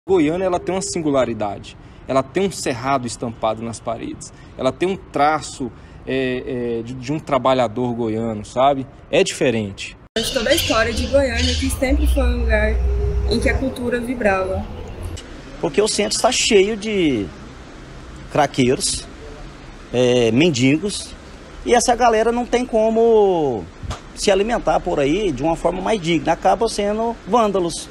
Goiânia, ela tem uma singularidade, ela tem um cerrado estampado nas paredes, ela tem um traço de um trabalhador goiano, sabe? É diferente. Toda a história de Goiânia, que sempre foi um lugar em que a cultura vibrava. Porque o centro está cheio de craqueiros, mendigos, e essa galera não tem como se alimentar por aí de uma forma mais digna, acabam sendo vândalos.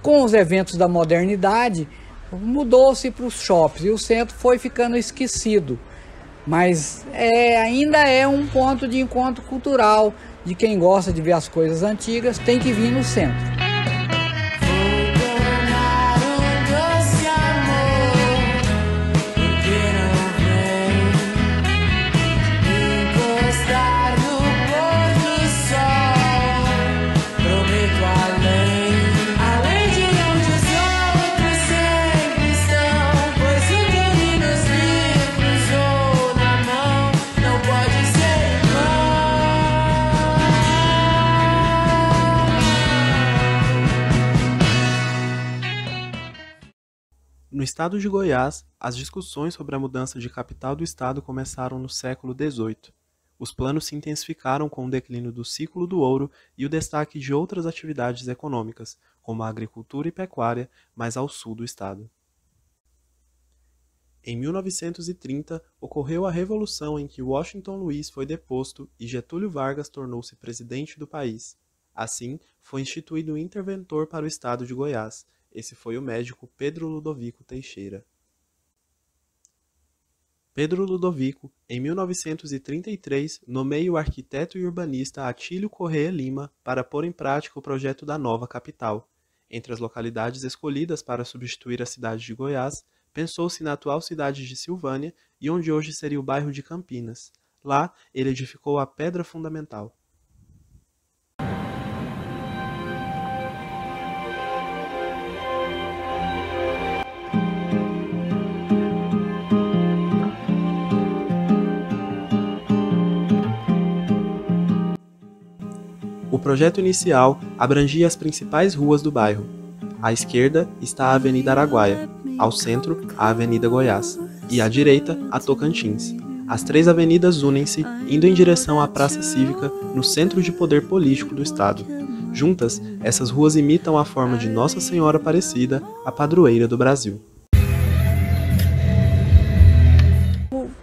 Com os eventos da modernidade, mudou-se para os shoppings e o centro foi ficando esquecido. Mas ainda é um ponto de encontro cultural de quem gosta de ver as coisas antigas, tem que vir no centro. No estado de Goiás, as discussões sobre a mudança de capital do estado começaram no século XVIII. Os planos se intensificaram com o declínio do ciclo do ouro e o destaque de outras atividades econômicas, como a agricultura e pecuária, mais ao sul do estado. Em 1930, ocorreu a Revolução em que Washington Luiz foi deposto e Getúlio Vargas tornou-se presidente do país. Assim, foi instituído um interventor para o estado de Goiás. Esse foi o médico Pedro Ludovico Teixeira. Pedro Ludovico, em 1933, nomeia o arquiteto e urbanista Atílio Corrêa Lima para pôr em prática o projeto da nova capital. Entre as localidades escolhidas para substituir a cidade de Goiás, pensou-se na atual cidade de Silvânia e onde hoje seria o bairro de Campinas. Lá, ele edificou a pedra fundamental. O projeto inicial abrangia as principais ruas do bairro. À esquerda está a Avenida Araguaia, ao centro, a Avenida Goiás, e à direita, a Tocantins. As três avenidas unem-se, indo em direção à Praça Cívica, no centro de poder político do estado. Juntas, essas ruas imitam a forma de Nossa Senhora Aparecida, a padroeira do Brasil.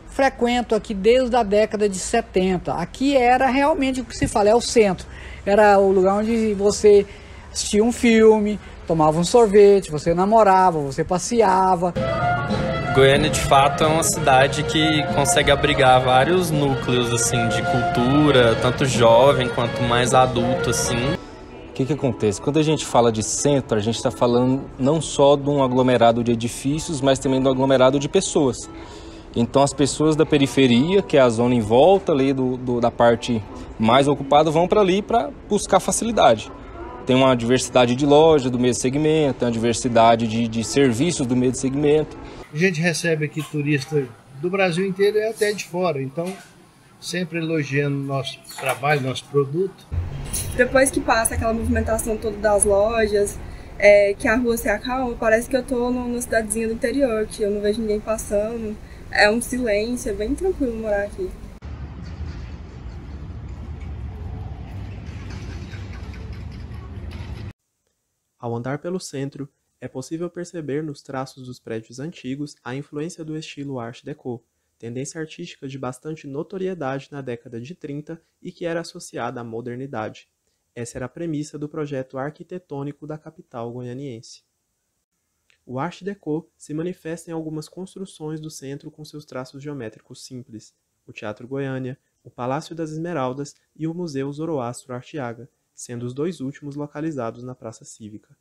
Frequento aqui desde a década de 70. Aqui era realmente o que se fala, é o centro. Era o lugar onde você assistia um filme, tomava um sorvete, você namorava, você passeava. Goiânia, de fato, é uma cidade que consegue abrigar vários núcleos assim, de cultura, tanto jovem quanto mais adulto. Assim. O que acontece? Quando a gente fala de centro, a gente está falando não só de um aglomerado de edifícios, mas também de um aglomerado de pessoas. Então as pessoas da periferia, que é a zona em volta ali da parte mais ocupada, vão para ali para buscar facilidade. Tem uma diversidade de lojas do mesmo segmento, tem uma diversidade de serviços do mesmo segmento. A gente recebe aqui turistas do Brasil inteiro e até de fora, então sempre elogiando nosso trabalho, nosso produto. Depois que passa aquela movimentação toda das lojas, que a rua se acalma, parece que eu estou numa cidadezinha do interior, que eu não vejo ninguém passando. É um silêncio, é bem tranquilo morar aqui. Ao andar pelo centro, é possível perceber nos traços dos prédios antigos a influência do estilo Art Deco, tendência artística de bastante notoriedade na década de 30 e que era associada à modernidade. Essa era a premissa do projeto arquitetônico da capital goianiense. O Art Deco se manifesta em algumas construções do centro com seus traços geométricos simples, o Teatro Goiânia, o Palácio das Esmeraldas e o Museu Zoroastro Arteaga, sendo os dois últimos localizados na Praça Cívica.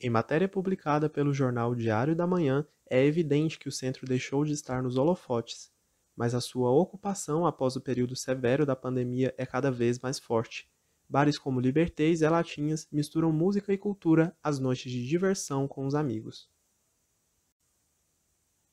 Em matéria publicada pelo jornal Diário da Manhã, é evidente que o centro deixou de estar nos holofotes, mas a sua ocupação após o período severo da pandemia é cada vez mais forte. Bares como Liberté e Zé Latinhas misturam música e cultura às noites de diversão com os amigos.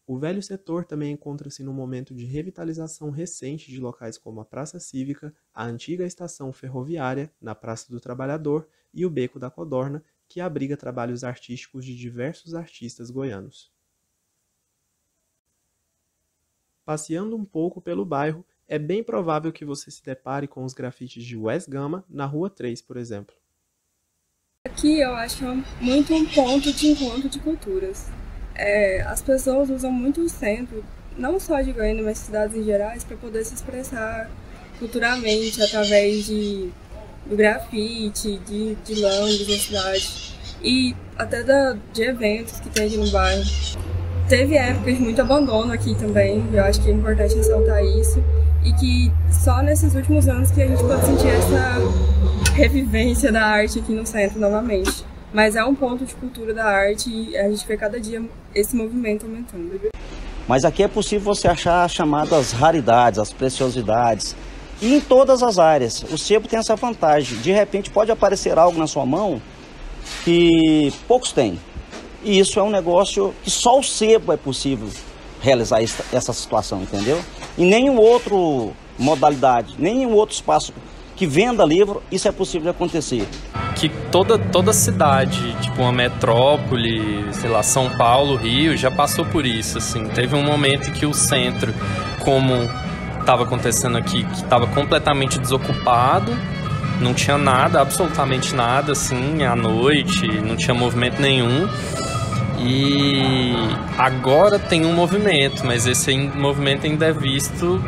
O velho setor também encontra-se num momento de revitalização recente de locais como a Praça Cívica, a antiga estação ferroviária, na Praça do Trabalhador e o Beco da Codorna, que abriga trabalhos artísticos de diversos artistas goianos. Passeando um pouco pelo bairro, é bem provável que você se depare com os grafites de Wes Gama na Rua 3, por exemplo. Aqui eu acho muito um ponto de encontro de culturas. As pessoas usam muito o centro, não só de Goiânia, mas cidades em gerais, para poder se expressar culturalmente através do grafite, de lanches na cidade e até de eventos que tem aqui no bairro. Teve épocas de muito abandono aqui também, eu acho que é importante ressaltar isso, e que só nesses últimos anos que a gente pode sentir essa revivência da arte aqui no centro novamente. Mas é um ponto de cultura da arte e a gente vê cada dia esse movimento aumentando. Mas aqui é possível você achar as chamadas raridades, as preciosidades, e em todas as áreas. O sebo tem essa vantagem, de repente pode aparecer algo na sua mão que poucos têm. E isso é um negócio que só o sebo é possível realizar essa situação, entendeu? Em nenhum outro modalidade, nenhum outro espaço que venda livro, isso é possível de acontecer. Que toda cidade, tipo uma metrópole, sei lá, São Paulo, Rio, já passou por isso, assim. Teve um momento que o centro, como estava acontecendo aqui, que estava completamente desocupado, não tinha nada, absolutamente nada, assim, à noite, não tinha movimento nenhum. E agora tem um movimento, mas esse movimento ainda é visto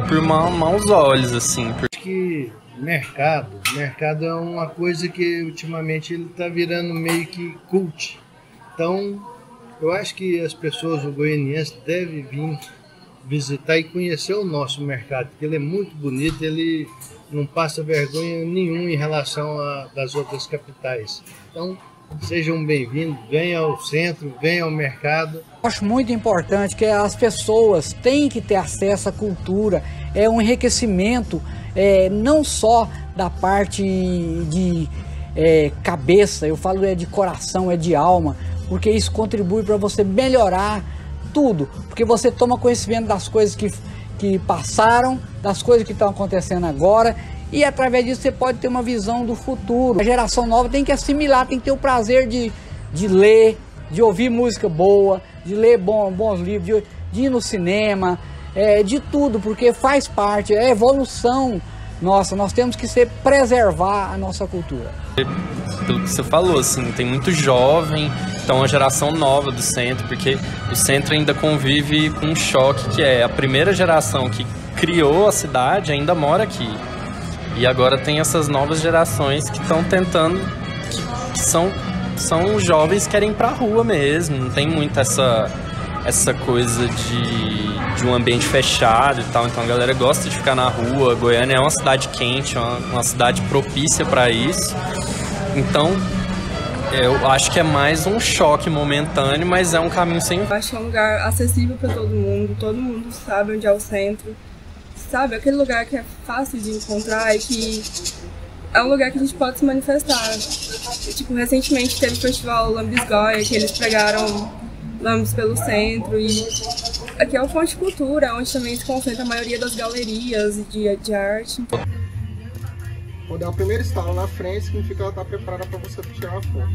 por maus olhos, assim. Acho que mercado é uma coisa que ultimamente ele está virando meio que cult. Então, eu acho que as pessoas, o goianiense, devem vir visitar e conhecer o nosso mercado, porque ele é muito bonito, ele não passa vergonha nenhuma em relação das outras capitais. Então, sejam bem-vindos, venham ao centro, venham ao mercado. Acho muito importante que as pessoas têm que ter acesso à cultura, é um enriquecimento, não só da parte de cabeça, eu falo de coração, de alma, porque isso contribui para você melhorar tudo, porque você toma conhecimento das coisas que passaram, das coisas que estão acontecendo agora, e através disso você pode ter uma visão do futuro. A geração nova tem que assimilar, tem que ter o prazer de ler, de ouvir música boa, de ler bons livros, de ir no cinema, de tudo, porque faz parte, é evolução nossa, nós temos que preservar a nossa cultura. Pelo que você falou, assim, tem muito jovem, então a geração nova do centro, porque o centro ainda convive com um choque que é a primeira geração que criou a cidade ainda mora aqui. E agora tem essas novas gerações que estão tentando, que são jovens que querem ir pra rua mesmo, não tem muito essa coisa de um ambiente fechado e tal, então a galera gosta de ficar na rua. Goiânia é uma cidade quente, uma cidade propícia para isso, então eu acho que é mais um choque momentâneo, mas é um caminho sem... Eu acho que é um lugar acessível para todo mundo sabe onde é o centro, sabe, aquele lugar que é fácil de encontrar e que é um lugar que a gente pode se manifestar. Tipo, recentemente teve o festival Lambisgoia, que eles pregaram lambes pelo centro, e aqui é uma fonte de cultura, onde também se concentra a maioria das galerias de arte. Quando é o primeiro estalo na frente, significa que ela está preparada para você tirar uma foto.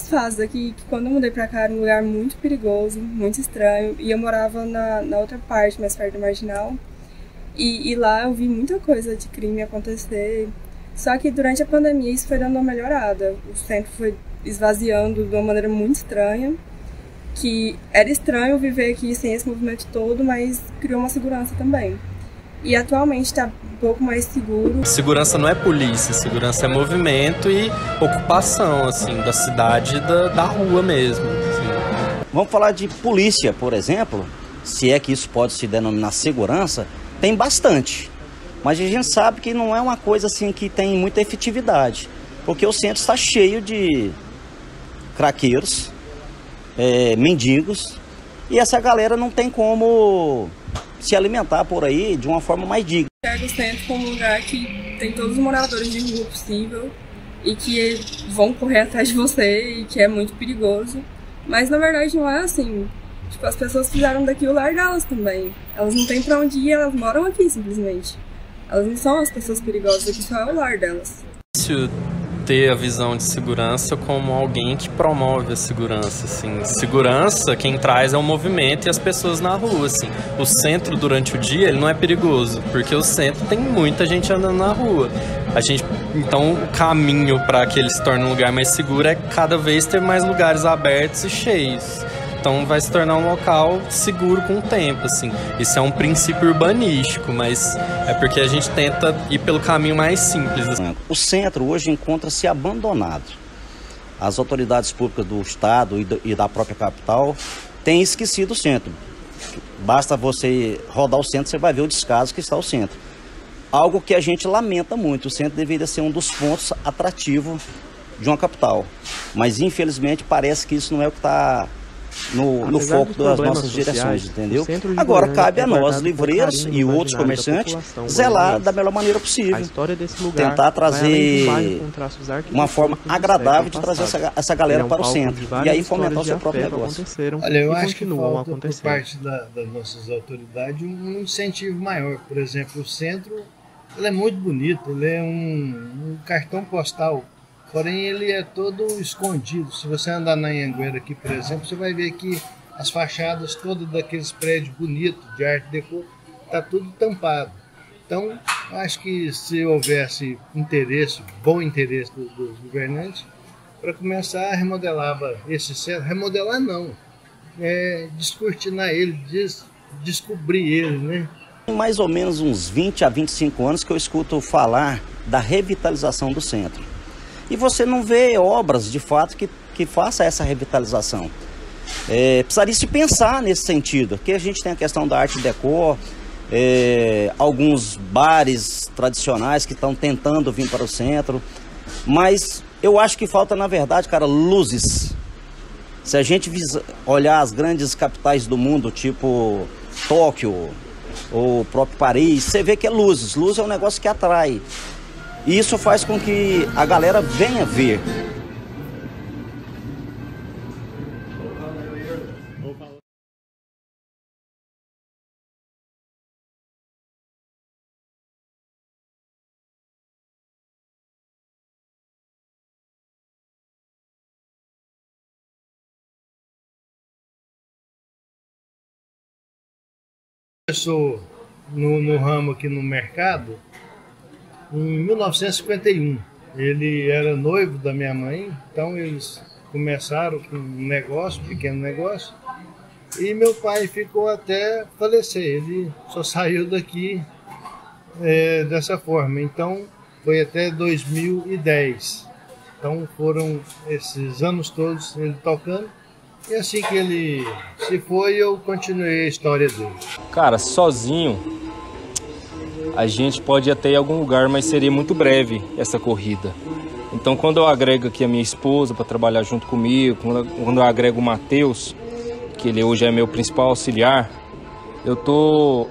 As fases aqui, que quando eu mudei pra cá era um lugar muito perigoso, muito estranho, e eu morava na outra parte, mais perto do Marginal, e lá eu vi muita coisa de crime acontecer. Só que durante a pandemia isso foi dando uma melhorada, o centro foi esvaziando de uma maneira muito estranha, que era estranho viver aqui sem esse movimento todo, mas criou uma segurança também. E atualmente está um pouco mais seguro. Segurança não é polícia, segurança é movimento e ocupação, assim, da cidade e da rua mesmo. Assim. Vamos falar de polícia, por exemplo, se é que isso pode se denominar segurança, tem bastante. Mas a gente sabe que não é uma coisa assim que tem muita efetividade, porque o centro está cheio de craqueiros, mendigos, e essa galera não tem como se alimentar por aí de uma forma mais digna. Enxergo o centro como um lugar que tem todos os moradores de rua possível e que vão correr atrás de você e que é muito perigoso. Mas na verdade não é assim. Tipo, as pessoas fizeram daqui o lar delas também. Elas não têm pra onde ir, elas moram aqui simplesmente. Elas não são as pessoas perigosas aqui, só é o lar delas. Ter a visão de segurança como alguém que promove a segurança, assim. Segurança, quem traz é o movimento e as pessoas na rua, assim. O centro, durante o dia, ele não é perigoso, porque o centro tem muita gente andando na rua. Então, o caminho para que ele se torne um lugar mais seguro é cada vez ter mais lugares abertos e cheios. Então vai se tornar um local seguro com o tempo, assim. Isso é um princípio urbanístico, mas é porque a gente tenta ir pelo caminho mais simples. O centro hoje encontra-se abandonado. As autoridades públicas do estado e da própria capital têm esquecido o centro. Basta você rodar o centro, você vai ver o descaso que está o centro. Algo que a gente lamenta muito. O centro deveria ser um dos pontos atrativos de uma capital. Mas infelizmente parece que isso não é o que está no foco das nossas direções, entendeu? Agora cabe a nós, livreiros e outros comerciantes, zelar da melhor maneira possível, tentar trazer uma forma agradável de trazer essa galera para o centro e aí fomentar o seu próprio negócio. Olha, eu acho que falta por parte das nossas autoridades um incentivo maior. Por exemplo, o centro, ele é muito bonito, ele é um cartão postal. Porém, ele é todo escondido. Se você andar na Anhanguera aqui, por exemplo, você vai ver que as fachadas todas daqueles prédios bonitos de arte deco, está tudo tampado. Então, acho que se houvesse interesse, bom interesse dos governantes, para começar a remodelar esse centro, remodelar não, descortinar ele, descobrir ele, né? Tem mais ou menos uns 20 a 25 anos que eu escuto falar da revitalização do centro. E você não vê obras, de fato, que faça essa revitalização. Precisaria se pensar nesse sentido. Aqui a gente tem a questão da arte decor, alguns bares tradicionais que estão tentando vir para o centro. Mas eu acho que falta, na verdade, cara, luzes. Se a gente olhar as grandes capitais do mundo, tipo Tóquio ou próprio Paris, você vê que é luzes. Luz é um negócio que atrai. E isso faz com que a galera venha ver. Começou no ramo aqui no mercado em 1951. Ele era noivo da minha mãe, então eles começaram com um negócio, um pequeno negócio, e meu pai ficou até falecer. Ele só saiu daqui dessa forma. Então foi até 2010. Então foram esses anos todos ele tocando. E assim que ele se foi, eu continuei a história dele. Cara, sozinho a gente pode ir até em algum lugar, mas seria muito breve essa corrida. Então quando eu agrego aqui a minha esposa para trabalhar junto comigo, quando eu agrego o Matheus, que ele hoje é meu principal auxiliar, eu tô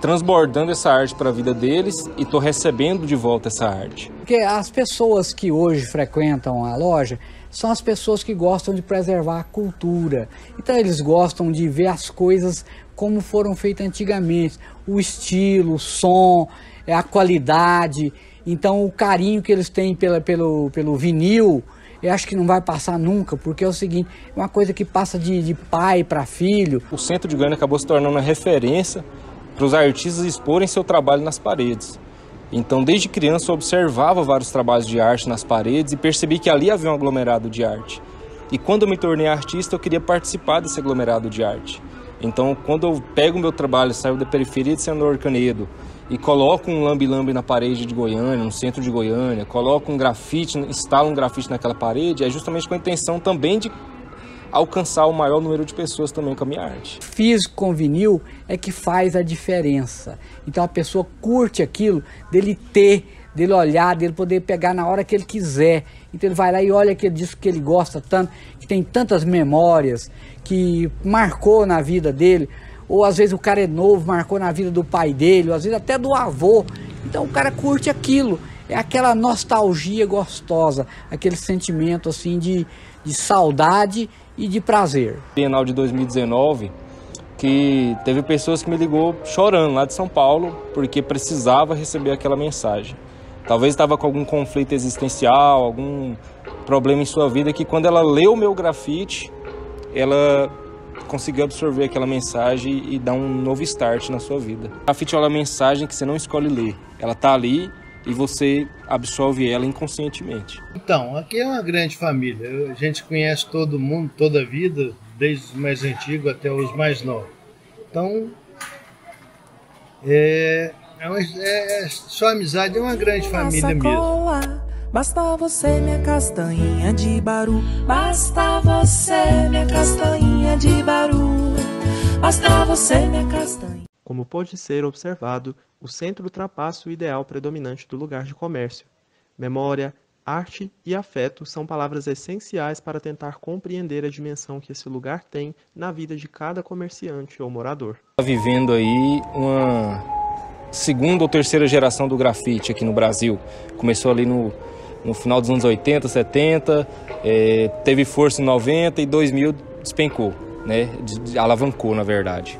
transbordando essa arte para a vida deles e tô recebendo de volta essa arte. Porque as pessoas que hoje frequentam a loja são as pessoas que gostam de preservar a cultura. Então eles gostam de ver as coisas como foram feitas antigamente. O estilo, o som, a qualidade. Então o carinho que eles têm pelo vinil, eu acho que não vai passar nunca, porque é o seguinte, é uma coisa que passa de pai para filho. O centro de Goiânia acabou se tornando uma referência para os artistas exporem seu trabalho nas paredes. Então, desde criança, eu observava vários trabalhos de arte nas paredes e percebi que ali havia um aglomerado de arte. E quando eu me tornei artista, eu queria participar desse aglomerado de arte. Então, quando eu pego o meu trabalho, saio da periferia de Senador Canedo e coloco um lambe-lambe na parede de Goiânia, no centro de Goiânia, coloco um grafite, instalo um grafite naquela parede, é justamente com a intenção também de alcançar o maior número de pessoas também com a minha arte. Físico com vinil é que faz a diferença. Então a pessoa curte aquilo, dele olhar, dele poder pegar na hora que ele quiser. Então ele vai lá e olha aquele disco que ele gosta tanto, que tem tantas memórias, que marcou na vida dele. ou às vezes o cara é novo, marcou na vida do pai dele, ou às vezes até do avô. Então o cara curte aquilo, é aquela nostalgia gostosa, aquele sentimento assim de saudade e de prazer. Bienal de 2019, que teve pessoas que me ligou chorando lá de São Paulo, porque precisava receber aquela mensagem. Talvez estava com algum conflito existencial, algum problema em sua vida, que quando ela leu o meu grafite, ela conseguiu absorver aquela mensagem e dar um novo start na sua vida. O grafite é uma mensagem que você não escolhe ler, ela está ali e você absorve ela inconscientemente. Então, aqui é uma grande família, a gente conhece todo mundo, toda a vida, desde os mais antigos até os mais novos. Então, sua amizade é uma grande família mesmo. Basta você, minha castanhinha de baru. Basta você, minha castanhinha de baru. Basta você, minha castanha. Como pode ser observado, o centro ultrapassa o ideal predominante do lugar de comércio. Memória, arte e afeto são palavras essenciais para tentar compreender a dimensão que esse lugar tem na vida de cada comerciante ou morador. Está vivendo aí uma segunda ou terceira geração do grafite aqui no Brasil. Começou ali no final dos anos 80, 70, teve força em 90 e 2000 despencou, né? Alavancou, na verdade.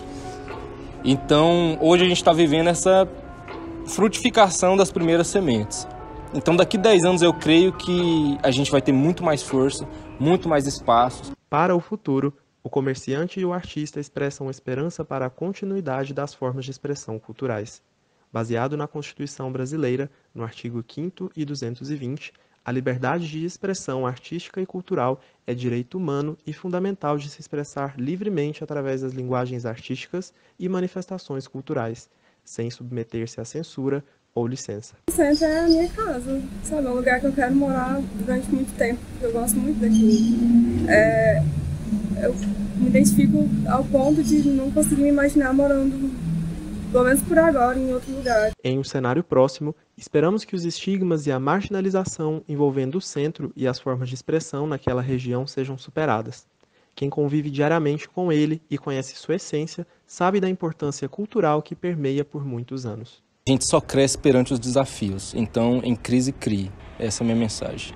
Então, hoje a gente está vivendo essa frutificação das primeiras sementes. Então, daqui a 10 anos eu creio que a gente vai ter muito mais força, muito mais espaços. Para o futuro, o comerciante e o artista expressam esperança para a continuidade das formas de expressão culturais. Baseado na Constituição Brasileira, no artigo 5º e 220, a liberdade de expressão artística e cultural é direito humano e fundamental de se expressar livremente através das linguagens artísticas e manifestações culturais, sem submeter-se à censura ou licença. O centro é a minha casa, sabe? É um lugar que eu quero morar durante muito tempo, eu gosto muito daqui. Eu me identifico ao ponto de não conseguir me imaginar morando, pelo menos por agora, em outro lugar. Em um cenário próximo, esperamos que os estigmas e a marginalização envolvendo o centro e as formas de expressão naquela região sejam superadas. Quem convive diariamente com ele e conhece sua essência, sabe da importância cultural que permeia por muitos anos. A gente só cresce perante os desafios, então em crise crie. Essa é a minha mensagem.